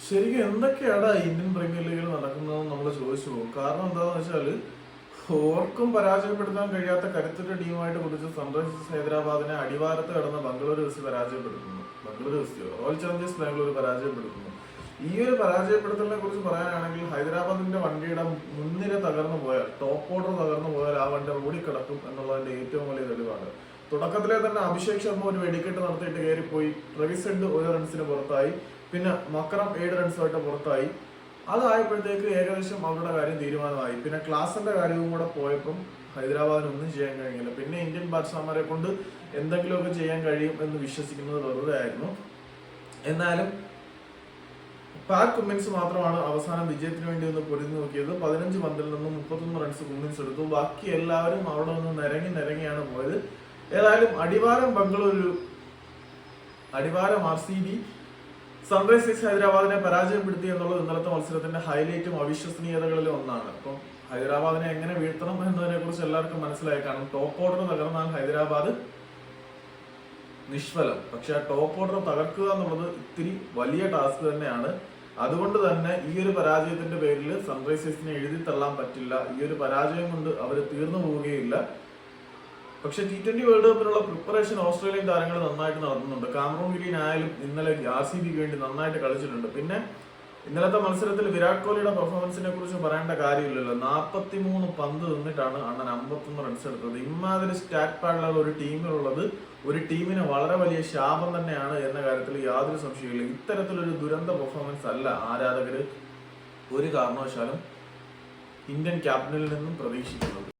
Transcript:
ശരിക്കും എന്തൊക്കെയാണ് Indian premier ലീഗിൽ നടക്കുന്നതെന്ന് നമ്മൾ ചോദിച്ചു പോകും. കാരണം എന്താണെന്ന് വെച്ചാൽ ഓർക്കും പരാജയപ്പെടുത്താൻ കഴിയാത്ത കരുത്തുറ്റ ടീമായിട്ട് കുറിച്ച് സൺറൈസേഴ്സ് ഹൈദരാബാദിനെ അടിവാരത്ത് കടന്ന ബംഗളൂരു എഫ് സി പരാജയപ്പെടുത്തുന്നു. ബംഗളൂരു എഫ് സിയോ റോയൽ ചലഞ്ചേഴ്സ് ബാംഗ്ലൂർ പരാജയപ്പെടുത്തുന്നു. ഈ ഒരു പരാജയപ്പെടുത്തലിനെ കുറിച്ച് പറയാനാണെങ്കിൽ ഹൈദരാബാദിന്റെ വണ്ടിയുടെ മുൻനിര തകർന്നു പോയാൽ, ടോപ്പ് ഓർഡർ തകർന്നു പോയാൽ ആ വണ്ടി ഓടിക്കിടക്കും എന്നുള്ളതിന്റെ ഏറ്റവും വലിയ തെളിവാണ്. തുടക്കത്തിലെ തന്നെ അഭിഷേക് ശർമ്മ ഒരു വെടിക്കെട്ട് നടത്തിയിട്ട് കയറിപ്പോയി. ട്രെവിസ് ഹെഡ് 1 റൺസിന് പുറത്തായി. പിന്നെ മക്രം 7 റൺസുമായിട്ട് പുറത്തായി. അതായപ്പോഴത്തേക്ക് ഏകദേശം അവരുടെ കാര്യം തീരുമാനമായി. പിന്നെ ക്ലാസിന്റെ കാര്യവും കൂടെ പോയപ്പം ഹൈദരാബാദിന് ഒന്നും ചെയ്യാൻ കഴിഞ്ഞില്ല. പിന്നെ ഇന്ത്യൻ ബാറ്റ്സ്മാൻമാരെ കൊണ്ട് എന്തെങ്കിലുമൊക്കെ ചെയ്യാൻ കഴിയും എന്ന് വിശ്വസിക്കുന്നത് വെറുതെ ആയിരുന്നു. എന്നാലും പാറ്റ് കുമ്മിൻസ് മാത്രമാണ് അവസാനം വിജയത്തിന് വേണ്ടി ഒന്ന് പൊരുതി നോക്കിയത്. 15 പന്തിൽ നിന്നും 31 റൺസ് കുമ്മിൻസ് എടുത്തു. ബാക്കി എല്ലാവരും അവിടെ നിന്ന് നിരങ്ങിയാണ് പോയത്. ഏതായാലും അടിവാരം ബംഗളൂരു, അടിവാരം RCB സൺറൈസേഴ്സ് ഹൈദരാബാദിനെ പരാജയപ്പെടുത്തി എന്നുള്ളത് ഇന്നലത്തെ മത്സരത്തിന്റെ ഹൈലൈറ്റും അവിശ്വസനീയതകളിലും ഒന്നാണ്. അപ്പം ഹൈദരാബാദിനെ എങ്ങനെ വീഴ്ത്തണം എന്നതിനെ കുറിച്ച് എല്ലാവർക്കും മനസ്സിലായി കാണും. ടോപ്പ് ഓർഡർ തകർന്നാൽ ഹൈദരാബാദ് നിഷ്ഫലം. പക്ഷെ ആ ടോപ്പ് ഓർഡർ തകർക്കുക എന്നുള്ളത് ഇത്തിരി വലിയ ടാസ്ക് തന്നെയാണ്. അതുകൊണ്ട് തന്നെ ഈ ഒരു പരാജയത്തിന്റെ പേരിൽ സൺറൈസേഴ്സിനെ എഴുതി തള്ളാൻ പറ്റില്ല. ഈ ഒരു പരാജയം കൊണ്ട് അവർ തീർന്നു പോവുകയില്ല. പക്ഷെ T20 വേൾഡ് കപ്പിനുള്ള പ്രിപ്പറേഷൻ ഓസ്ട്രേലിയൻ താരങ്ങൾ നന്നായിട്ട് നടത്തുന്നുണ്ട്. കാമറൂൺ ഗ്രീൻ ആയാലും ഇന്നലെ RCBക്ക് വേണ്ടി നന്നായിട്ട് കളിച്ചിട്ടുണ്ട്. പിന്നെ ഇന്നലത്തെ മത്സരത്തിൽ വിരാട് കോഹ്ലിയുടെ പെർഫോമൻസിനെ കുറിച്ച് പറയേണ്ട കാര്യമില്ലല്ലോ. 43 പന്ത് നിന്നിട്ടാണ് അണ്ണൻ 51 റൺസ് എടുത്തത്. ഇമാതിരി സ്റ്റാറ്റ് പാഡിലുള്ള ഒരു ടീമിലുള്ളത് ഒരു ടീമിന് വളരെ വലിയ ശാപം തന്നെയാണ് എന്ന കാര്യത്തിൽ യാതൊരു സംശയമില്ല. ഇത്തരത്തിലൊരു ദുരന്ത പെർഫോമൻസ് അല്ല ആരാധകർ ഒരു കാരണവശാലും ഇന്ത്യൻ ക്യാപ്റ്റനിൽ നിന്നും പ്രതീക്ഷിക്കുന്നത്.